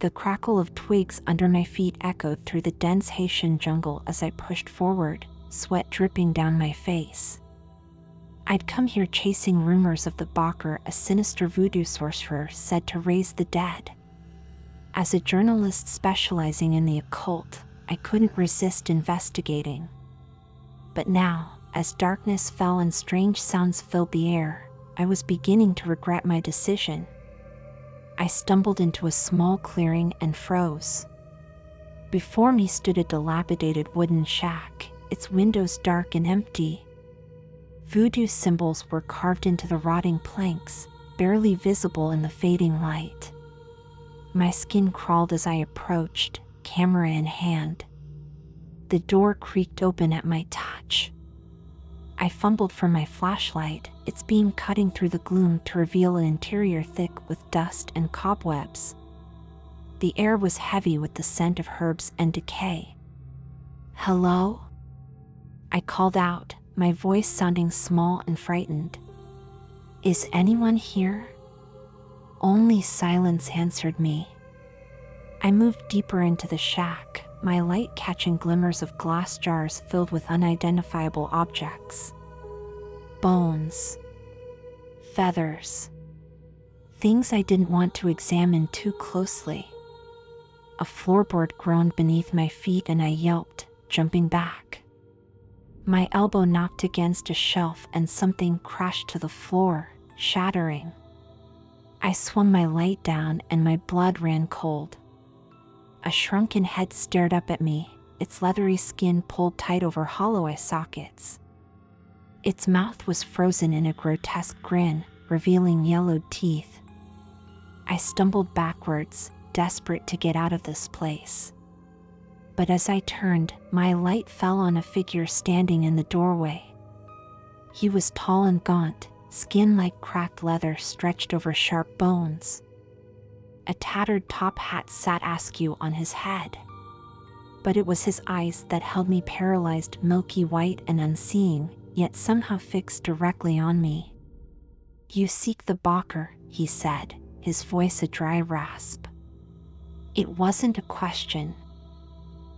The crackle of twigs under my feet echoed through the dense Haitian jungle as I pushed forward, sweat dripping down my face. I'd come here chasing rumors of the Bakr, a sinister voodoo sorcerer said to raise the dead. As a journalist specializing in the occult, I couldn't resist investigating. But now, as darkness fell and strange sounds filled the air, I was beginning to regret my decision. I stumbled into a small clearing and froze. Before me stood a dilapidated wooden shack, its windows dark and empty. Voodoo symbols were carved into the rotting planks, barely visible in the fading light. My skin crawled as I approached, camera in hand. The door creaked open at my touch. I fumbled for my flashlight, its beam cutting through the gloom to reveal an interior thick with dust and cobwebs. The air was heavy with the scent of herbs and decay. "Hello?" I called out, my voice sounding small and frightened. "Is anyone here?" Only silence answered me. I moved deeper into the shack, my light catching glimmers of glass jars filled with unidentifiable objects. Bones. Feathers. Things I didn't want to examine too closely. A floorboard groaned beneath my feet and I yelped, jumping back. My elbow knocked against a shelf and something crashed to the floor, shattering. I swung my light down and my blood ran cold. A shrunken head stared up at me, its leathery skin pulled tight over hollow eye sockets. Its mouth was frozen in a grotesque grin, revealing yellowed teeth. I stumbled backwards, desperate to get out of this place. But as I turned, my light fell on a figure standing in the doorway. He was tall and gaunt, skin like cracked leather stretched over sharp bones. A tattered top hat sat askew on his head. But it was his eyes that held me paralyzed, milky white and unseeing, yet somehow fixed directly on me. "You seek the Bakr," he said, his voice a dry rasp. It wasn't a question.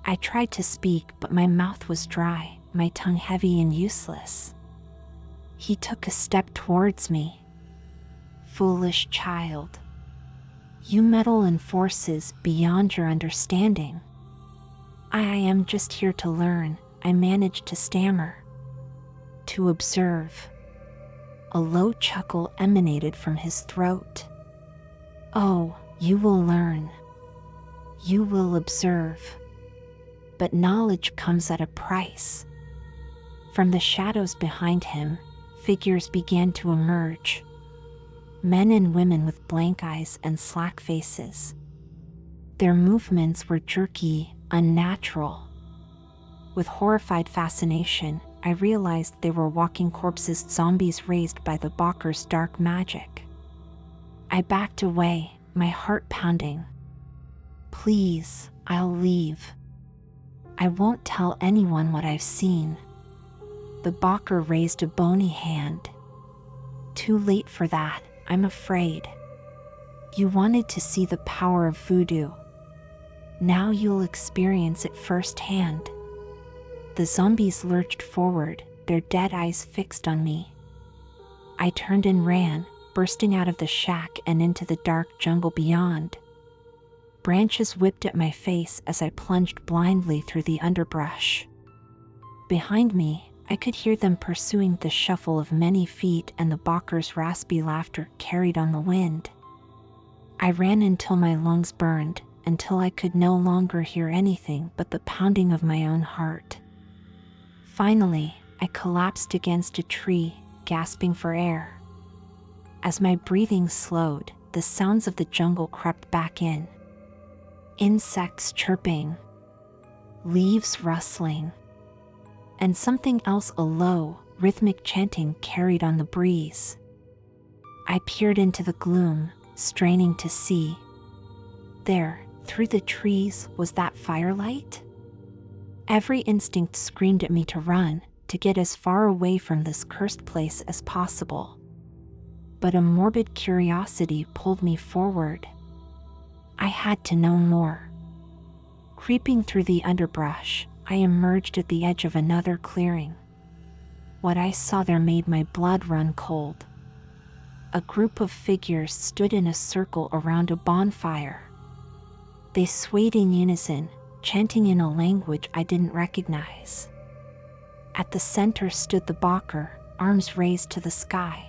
I tried to speak, but my mouth was dry, my tongue heavy and useless. He took a step towards me. "Foolish child. You meddle in forces beyond your understanding." I am just here to learn," I managed to stammer. "To observe." A low chuckle emanated from his throat. "Oh, you will learn. You will observe. But knowledge comes at a price." From the shadows behind him, figures began to emerge. Men and women with blank eyes and slack faces. Their movements were jerky, unnatural. With horrified fascination, I realized they were walking corpses, zombies raised by the Bakr's dark magic. I backed away, my heart pounding. "Please, I'll leave. I won't tell anyone what I've seen." The Bakr raised a bony hand. "Too late for that, I'm afraid. You wanted to see the power of voodoo. Now you'll experience it firsthand." The zombies lurched forward, their dead eyes fixed on me. I turned and ran, bursting out of the shack and into the dark jungle beyond. Branches whipped at my face as I plunged blindly through the underbrush. Behind me, I could hear them pursuing, the shuffle of many feet and the Bakr's raspy laughter carried on the wind. I ran until my lungs burned, until I could no longer hear anything but the pounding of my own heart. Finally, I collapsed against a tree, gasping for air. As my breathing slowed, the sounds of the jungle crept back in. Insects chirping, leaves rustling, and something else, a low, rhythmic chanting carried on the breeze. I peered into the gloom, straining to see. There, through the trees, was that firelight? Every instinct screamed at me to run, to get as far away from this cursed place as possible. But a morbid curiosity pulled me forward. I had to know more. Creeping through the underbrush, I emerged at the edge of another clearing. What I saw there made my blood run cold. A group of figures stood in a circle around a bonfire. They swayed in unison, chanting in a language I didn't recognize. At the center stood the Bakr, arms raised to the sky.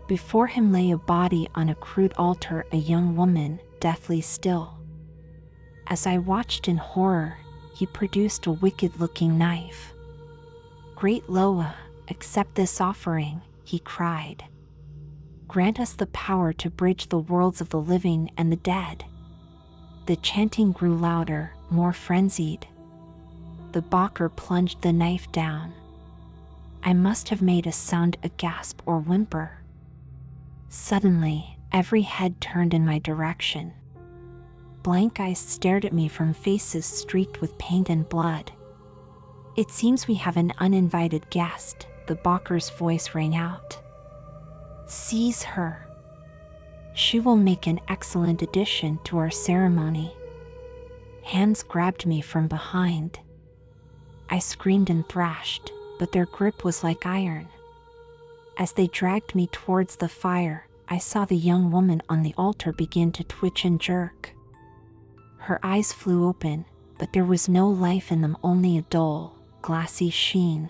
Before him lay a body on a crude altar, a young woman, deathly still. As I watched in horror, he produced a wicked-looking knife. "Great Loa, accept this offering," he cried. "Grant us the power to bridge the worlds of the living and the dead." The chanting grew louder, more frenzied. The Bakr plunged the knife down. I must have made a sound, a gasp or whimper. Suddenly, every head turned in my direction. Blank eyes stared at me from faces streaked with paint and blood. "It seems we have an uninvited guest," the Bakr's voice rang out. "Seize her. She will make an excellent addition to our ceremony." Hands grabbed me from behind. I screamed and thrashed, but their grip was like iron. As they dragged me towards the fire, I saw the young woman on the altar begin to twitch and jerk. Her eyes flew open, but there was no life in them, only a dull, glassy sheen.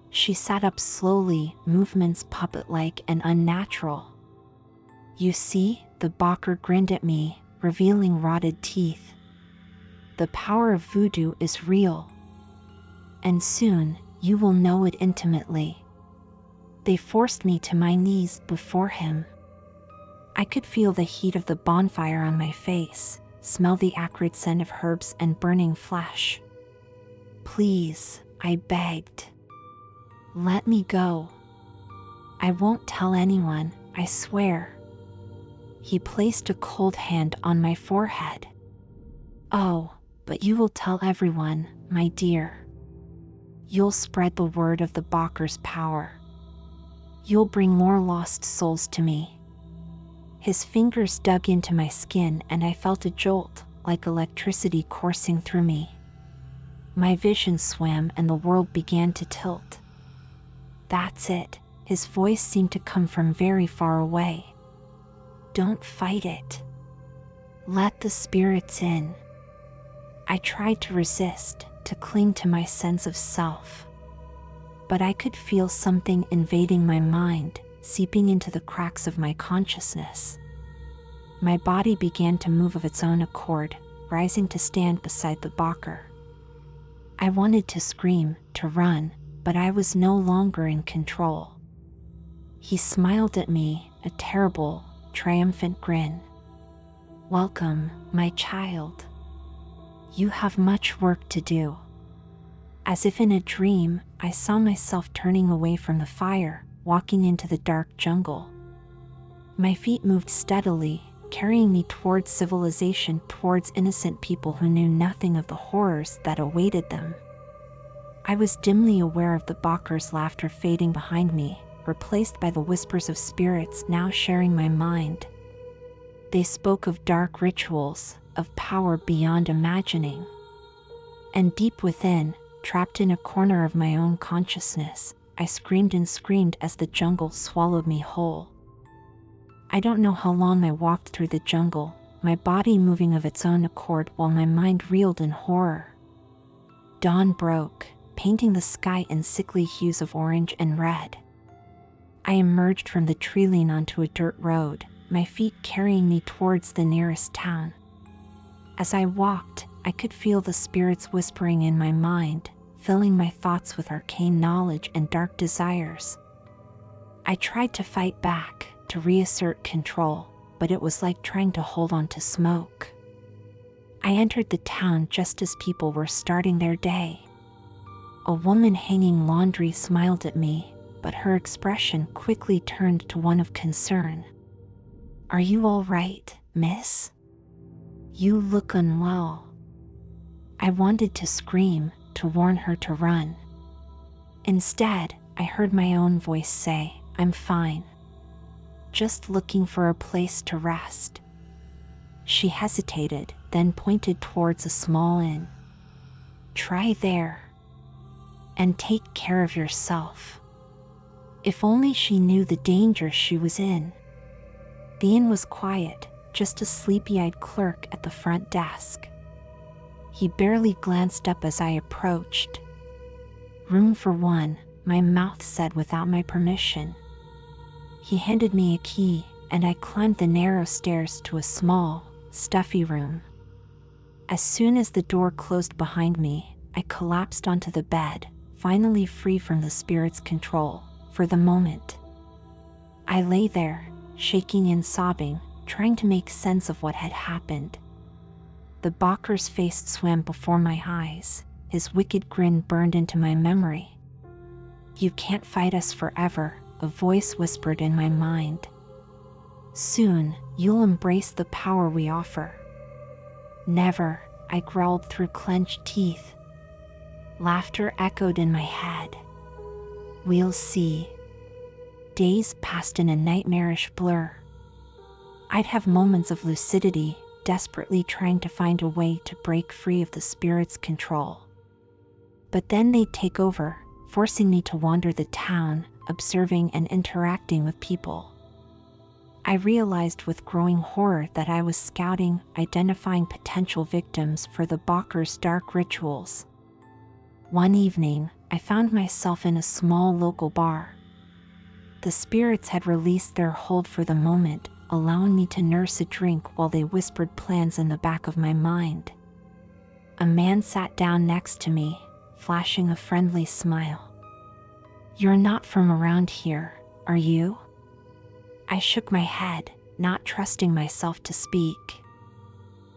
She sat up slowly, movements puppet-like and unnatural. "You see," the Bakr grinned at me, revealing rotted teeth. "The power of voodoo is real. And soon, you will know it intimately." They forced me to my knees before him. I could feel the heat of the bonfire on my face, smell the acrid scent of herbs and burning flesh. "Please," I begged. "Let me go. I won't tell anyone, I swear." He placed a cold hand on my forehead. "Oh, but you will tell everyone, my dear. You'll spread the word of the Bakr's power. You'll bring more lost souls to me." His fingers dug into my skin and I felt a jolt, like electricity coursing through me. My vision swam and the world began to tilt. "That's it," his voice seemed to come from very far away. "Don't fight it. Let the spirits in." I tried to resist, to cling to my sense of self. But I could feel something invading my mind, seeping into the cracks of my consciousness. My body began to move of its own accord, rising to stand beside the Bakr. I wanted to scream, to run, but I was no longer in control. He smiled at me, a terrible, triumphant grin. "Welcome, my child. You have much work to do." As if in a dream, I saw myself turning away from the fire, walking into the dark jungle. My feet moved steadily, carrying me towards civilization, towards innocent people who knew nothing of the horrors that awaited them. I was dimly aware of the Bakr's laughter fading behind me, replaced by the whispers of spirits now sharing my mind. They spoke of dark rituals, of power beyond imagining. And deep within, trapped in a corner of my own consciousness, I screamed and screamed as the jungle swallowed me whole. I don't know how long I walked through the jungle, my body moving of its own accord while my mind reeled in horror. Dawn broke, painting the sky in sickly hues of orange and red. I emerged from the tree line onto a dirt road, my feet carrying me towards the nearest town. As I walked, I could feel the spirits whispering in my mind, filling my thoughts with arcane knowledge and dark desires. I tried to fight back, to reassert control, but it was like trying to hold on to smoke. I entered the town just as people were starting their day. A woman hanging laundry smiled at me, but her expression quickly turned to one of concern. "Are you all right, miss? You look unwell." I wanted to scream, to warn her to run. Instead, I heard my own voice say, "I'm fine. Just looking for a place to rest." She hesitated, then pointed towards a small inn. "Try there. And take care of yourself." If only she knew the danger she was in. The inn was quiet, just a sleepy-eyed clerk at the front desk. He barely glanced up as I approached. "Room for one," my mouth said without my permission. He handed me a key, and I climbed the narrow stairs to a small, stuffy room. As soon as the door closed behind me, I collapsed onto the bed, finally free from the spirit's control, for the moment. I lay there, shaking and sobbing, trying to make sense of what had happened. The Bakker's face swam before my eyes, his wicked grin burned into my memory. "You can't fight us forever," a voice whispered in my mind. "Soon, you'll embrace the power we offer." "Never," I growled through clenched teeth. Laughter echoed in my head. "We'll see." Days passed in a nightmarish blur. I'd have moments of lucidity, desperately trying to find a way to break free of the spirit's control. But then they'd take over, forcing me to wander the town, observing and interacting with people. I realized with growing horror that I was scouting, identifying potential victims for the Bakker's dark rituals. One evening, I found myself in a small local bar. The spirits had released their hold for the moment, allowing me to nurse a drink while they whispered plans in the back of my mind. A man sat down next to me, flashing a friendly smile. "You're not from around here, are you?" I shook my head, not trusting myself to speak.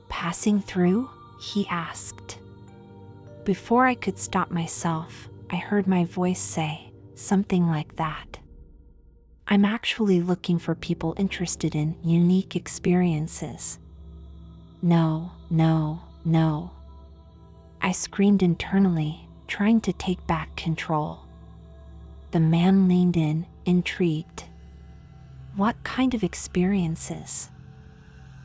"Passing through?" he asked. Before I could stop myself, I heard my voice say something like that. "I'm actually looking for people interested in unique experiences." No, no, no. I screamed internally, trying to take back control. The man leaned in, intrigued. "What kind of experiences?"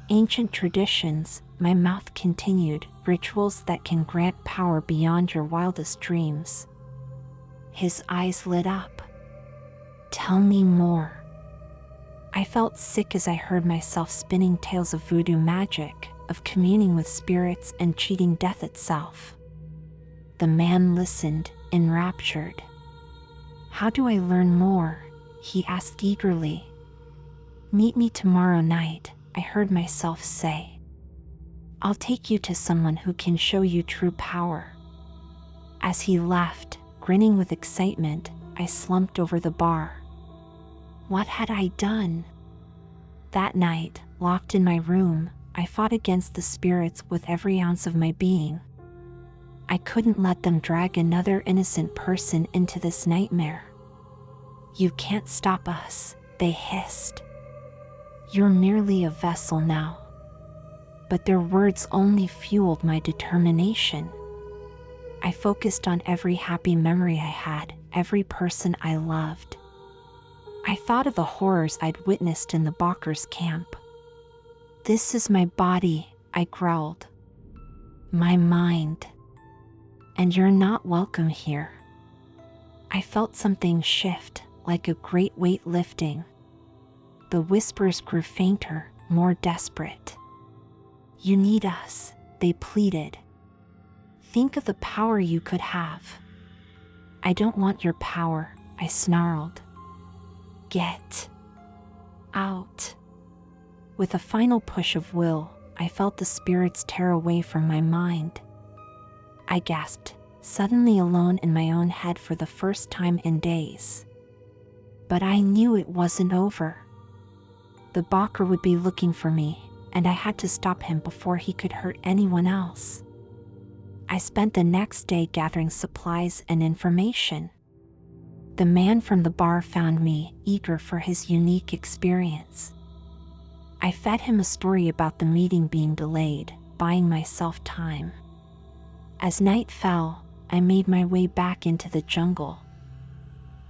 "Ancient traditions," my mouth continued, "rituals that can grant power beyond your wildest dreams." His eyes lit up. "Tell me more." I felt sick as I heard myself spinning tales of voodoo magic, of communing with spirits and cheating death itself. The man listened, enraptured. "How do I learn more?" he asked eagerly. "Meet me tomorrow night," I heard myself say. "I'll take you to someone who can show you true power." As he left, grinning with excitement, I slumped over the bar. What had I done? That night, locked in my room, I fought against the spirits with every ounce of my being. I couldn't let them drag another innocent person into this nightmare. "You can't stop us," they hissed. "You're merely a vessel now." But their words only fueled my determination. I focused on every happy memory I had, every person I loved. I thought of the horrors I'd witnessed in the Bakker's camp. "This is my body," I growled. "My mind. And you're not welcome here." I felt something shift, like a great weight lifting. The whispers grew fainter, more desperate. "You need us," they pleaded. "Think of the power you could have." "I don't want your power," I snarled. "Get out." With a final push of will, I felt the spirits tear away from my mind. I gasped, suddenly alone in my own head for the first time in days. But I knew it wasn't over. The Bakker would be looking for me, and I had to stop him before he could hurt anyone else. I spent the next day gathering supplies and information. The man from the bar found me, eager for his unique experience. I fed him a story about the meeting being delayed, buying myself time. As night fell, I made my way back into the jungle.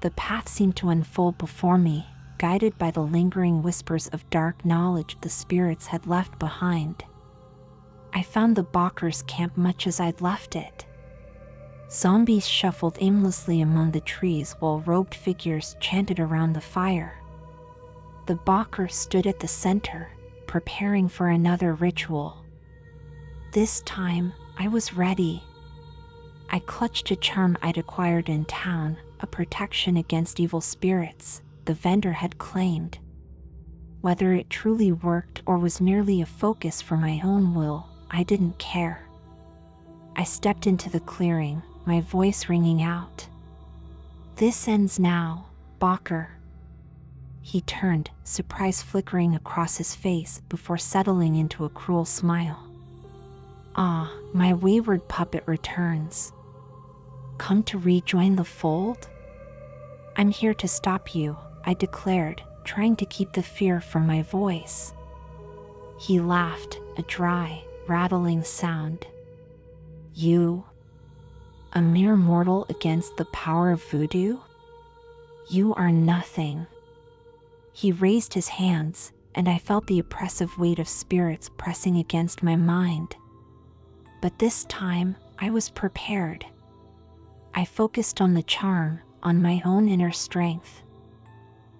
The path seemed to unfold before me, guided by the lingering whispers of dark knowledge the spirits had left behind. I found the Bakker's camp much as I'd left it. Zombies shuffled aimlessly among the trees while robed figures chanted around the fire. The Bakker stood at the center, preparing for another ritual. This time, I was ready. I clutched a charm I'd acquired in town, a protection against evil spirits the vendor had claimed. Whether it truly worked or was merely a focus for my own will, I didn't care. I stepped into the clearing, my voice ringing out. "This ends now, Bakker." He turned, surprise flickering across his face before settling into a cruel smile. "Ah, my wayward puppet returns. Come to rejoin the fold?" "I'm here to stop you," I declared, trying to keep the fear from my voice. He laughed, a dry, rattling sound. "You? A mere mortal against the power of voodoo? You are nothing." He raised his hands, and I felt the oppressive weight of spirits pressing against my mind. But this time, I was prepared. I focused on the charm, on my own inner strength.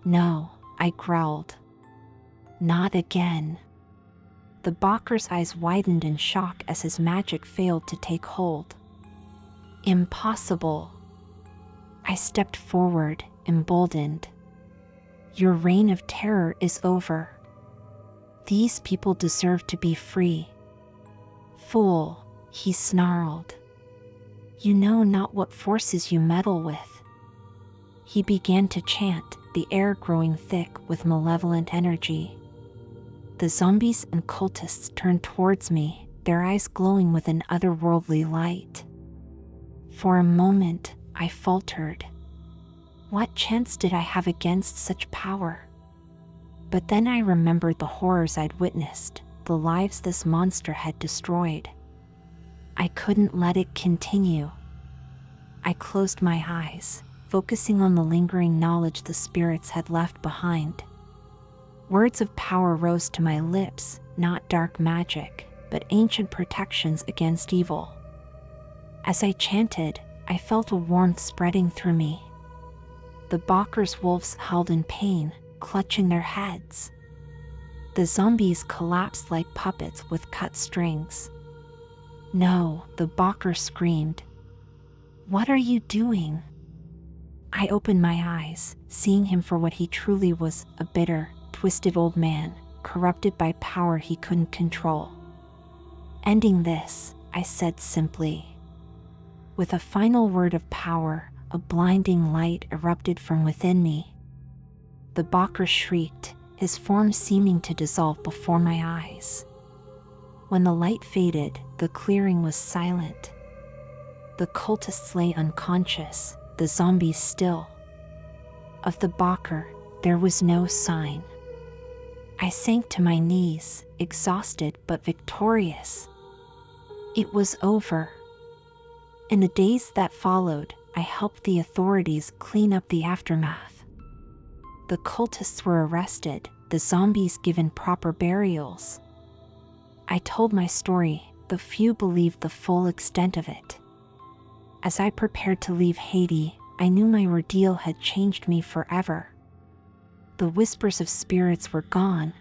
"No," I growled. "Not again." The Bakker's eyes widened in shock as his magic failed to take hold. "Impossible." I stepped forward, emboldened. "Your reign of terror is over. These people deserve to be free." "Fool," he snarled. "You know not what forces you meddle with." He began to chant, the air growing thick with malevolent energy. The zombies and cultists turned towards me, their eyes glowing with an otherworldly light. For a moment, I faltered. What chance did I have against such power? But then I remembered the horrors I'd witnessed, the lives this monster had destroyed. I couldn't let it continue. I closed my eyes, focusing on the lingering knowledge the spirits had left behind. Words of power rose to my lips, not dark magic, but ancient protections against evil. As I chanted, I felt a warmth spreading through me. The Bakker's wolves howled in pain, clutching their heads. The zombies collapsed like puppets with cut strings. "No," the Bakker screamed. "What are you doing?" I opened my eyes, seeing him for what he truly was, a bitter, twisted old man, corrupted by power he couldn't control. "Ending this," I said simply. With a final word of power, a blinding light erupted from within me. The Bakker shrieked, his form seeming to dissolve before my eyes. When the light faded, the clearing was silent. The cultists lay unconscious, the zombies still. Of the Bakker, there was no sign. I sank to my knees, exhausted but victorious. It was over. In the days that followed, I helped the authorities clean up the aftermath. The cultists were arrested, the zombies given proper burials. I told my story, though few believed the full extent of it. As I prepared to leave Haiti, I knew my ordeal had changed me forever. The whispers of spirits were gone,